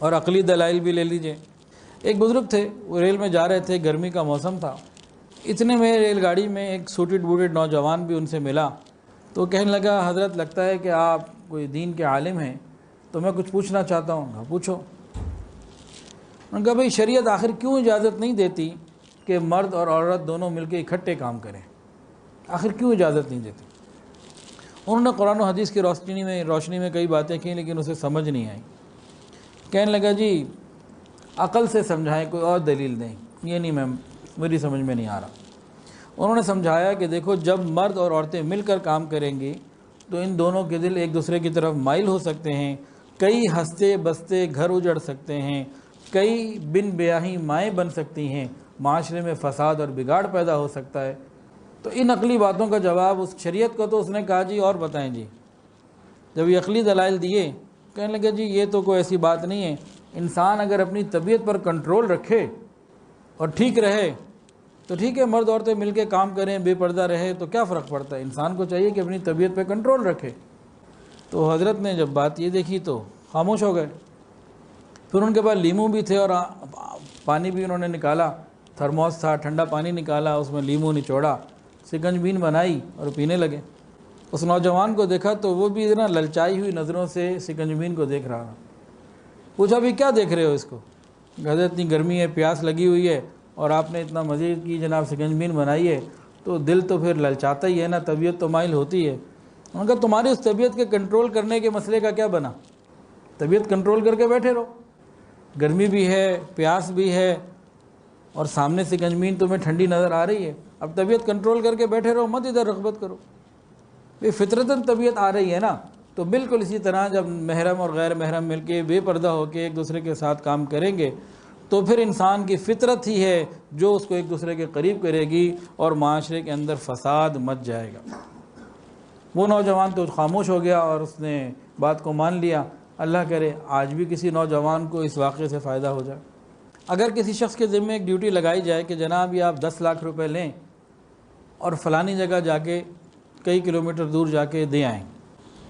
اور عقلی دلائل بھی لے لیجئے۔ ایک بزرگ تھے، وہ ریل میں جا رہے تھے، گرمی کا موسم تھا، اتنے میں ریل گاڑی میں ایک سوٹڈ بوٹڈ نوجوان بھی ان سے ملا، تو کہنے لگا حضرت لگتا ہے کہ آپ کوئی دین کے عالم ہیں، تو میں کچھ پوچھنا چاہتا ہوں۔ کہا پوچھو۔ انہوں نے کہا بھئی شریعت آخر کیوں اجازت نہیں دیتی کہ مرد اور عورت دونوں مل کے اکٹھے کام کریں؟ آخر کیوں اجازت نہیں دیتی؟ انہوں نے قرآن و حدیث کی روشنی میں کئی باتیں کی، لیکن اسے سمجھ نہیں آئی۔ کہنے لگا جی عقل سے سمجھائیں، کوئی اور دلیل دیں، یہ نہیں، میری سمجھ میں نہیں آ رہا۔ انہوں نے سمجھایا کہ دیکھو جب مرد اور عورتیں مل کر کام کریں گی تو ان دونوں کے دل ایک دوسرے کی طرف مائل ہو سکتے ہیں، کئی ہنستے بستے گھر اجڑ سکتے ہیں، کئی بن بیاہی مائیں بن سکتی ہیں، معاشرے میں فساد اور بگاڑ پیدا ہو سکتا ہے۔ تو ان عقلی باتوں کا جواب اس شریعت کو تو اس نے کہا جی اور بتائیں جی۔ جب یہ عقلی دلائل دیے، کہنے لگے جی یہ تو کوئی ایسی بات نہیں ہے، انسان اگر اپنی طبیعت پر کنٹرول رکھے اور ٹھیک رہے تو ٹھیک ہے، مرد عورتیں مل کے کام کریں، بے پردہ رہے تو کیا فرق پڑتا ہے، انسان کو چاہیے کہ اپنی طبیعت پہ کنٹرول رکھے۔ تو حضرت نے جب بات یہ دیکھی تو خاموش ہو گئے۔ پھر ان کے پاس لیمو بھی تھے اور پانی بھی انہوں نے نکالا، تھرموس تھا، ٹھنڈا پانی نکالا، اس میں لیمو نچوڑا، سکنج بین بنائی اور پینے لگے۔ اس نوجوان کو دیکھا تو وہ بھی اتنا للچائی ہوئی نظروں سے سکنج بین کو دیکھ رہا۔ پوچھا بھی کیا دیکھ رہے ہو اس کو؟ حضرت اتنی گرمی ہے، پیاس لگی ہوئی ہے اور آپ نے اتنا مزید کی جناب سکنج بین بنائی ہے، تو دل تو پھر للچاتا ہی ہے نا، طبیعت تو مائل ہوتی ہے۔ انہوں نے کہا تمہاری اس طبیعت کے کنٹرول کرنے کے مسئلے کا کیا بنا؟ طبیعت کنٹرول کر کے بیٹھے رہو، گرمی بھی ہے، پیاس بھی ہے اور سامنے سکنج بین تمہیں ٹھنڈی نظر آ رہی ہے، اب طبیعت کنٹرول کر کے بیٹھے رہو، مت ادھر رغبت کرو۔ یہ فطرتاً طبیعت آ رہی ہے نا، تو بالکل اسی طرح جب محرم اور غیر محرم مل کے بے پردہ ہو کے ایک دوسرے کے ساتھ کام کریں گے تو پھر انسان کی فطرت ہی ہے جو اس کو ایک دوسرے کے قریب کرے گی اور معاشرے کے اندر فساد مچ جائے گا۔ وہ نوجوان تو خاموش ہو گیا اور اس نے بات کو مان لیا۔ اللہ کرے آج بھی کسی نوجوان کو اس واقعے سے فائدہ ہو جائے۔ اگر کسی شخص کے ذمہ ایک ڈیوٹی لگائی جائے کہ جناب یہ آپ 10 لاکھ روپے لیں اور فلانی جگہ جا کے کئی کلومیٹر دور جا کے دے آئیں،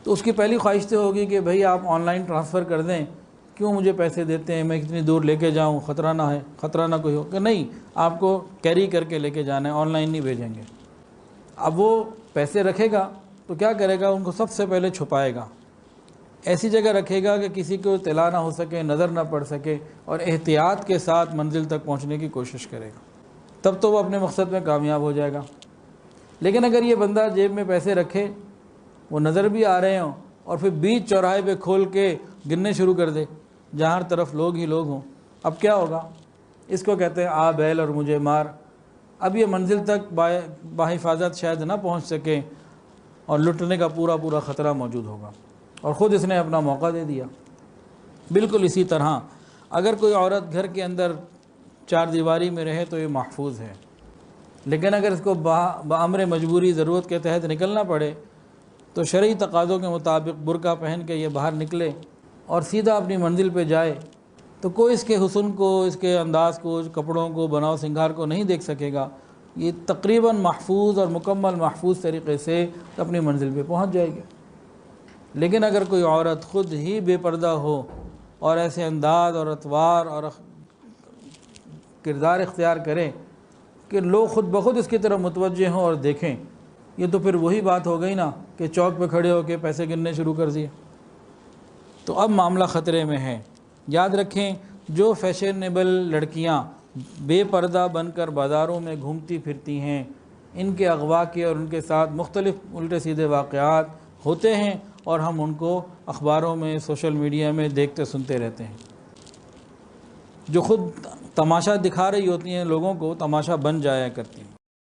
تو اس کی پہلی خواہش تو ہوگی کہ بھئی آپ آن لائن ٹرانسفر کر دیں، کیوں مجھے پیسے دیتے ہیں، میں کتنی دور لے کے جاؤں، خطرہ نہ کوئی ہو، کہ نہیں آپ کو کیری کر کے لے کے جانا ہے، آن لائن نہیں بھیجیں گے۔ اب وہ پیسے رکھے گا تو کیا کرے گا، ان کو سب سے پہلے چھپائے گا، ایسی جگہ رکھے گا کہ کسی کو اطلاع نہ ہو سکے، نظر نہ پڑ سکے، اور احتیاط کے ساتھ منزل تک پہنچنے کی کوشش کرے گا، تب تو وہ اپنے مقصد میں کامیاب ہو جائے گا۔ لیکن اگر یہ بندہ جیب میں پیسے رکھے، وہ نظر بھی آ رہے ہوں اور پھر بیچ چوراہے پہ کھول کے گننے شروع کر دے جہاں ہر طرف لوگ ہی لوگ ہوں، اب کیا ہوگا؟ اس کو کہتے ہیں آ بیل اور مجھے مار۔ اب یہ منزل تک بحفاظت شاید نہ پہنچ سکے اور لٹنے کا پورا خطرہ موجود ہوگا، اور خود اس نے اپنا موقع دے دیا۔ بالکل اسی طرح اگر کوئی عورت گھر کے اندر چار دیواری میں رہے تو یہ محفوظ ہے، لیکن اگر اس کو بامر مجبوری ضرورت کے تحت نکلنا پڑے تو شرعی تقاضوں کے مطابق برقع پہن کے یہ باہر نکلے اور سیدھا اپنی منزل پہ جائے تو کوئی اس کے حسن کو، اس کے انداز کو، کپڑوں کو، بناؤ سنگھار کو نہیں دیکھ سکے گا۔ یہ تقریباً محفوظ اور مکمل محفوظ طریقے سے اپنی منزل پہ پہنچ جائے گی۔ لیکن اگر کوئی عورت خود ہی بے پردہ ہو اور ایسے انداز اور اطوار اور کردار اختیار کرے کہ لوگ خود بخود اس کی طرف متوجہ ہوں اور دیکھیں، یہ تو پھر وہی بات ہو گئی نا کہ چوک پہ کھڑے ہو کے پیسے گننے شروع کر دیے۔ تو اب معاملہ خطرے میں ہے۔ یاد رکھیں جو فیشنیبل لڑکیاں بے پردہ بن کر بازاروں میں گھومتی پھرتی ہیں، ان کے اغوا کے اور ان کے ساتھ مختلف الٹے سیدھے واقعات ہوتے ہیں اور ہم ان کو اخباروں میں، سوشل میڈیا میں دیکھتے سنتے رہتے ہیں۔ جو خود تماشا دکھا رہی ہوتی ہیں لوگوں کو، تماشا بن جایا کرتی ہیں۔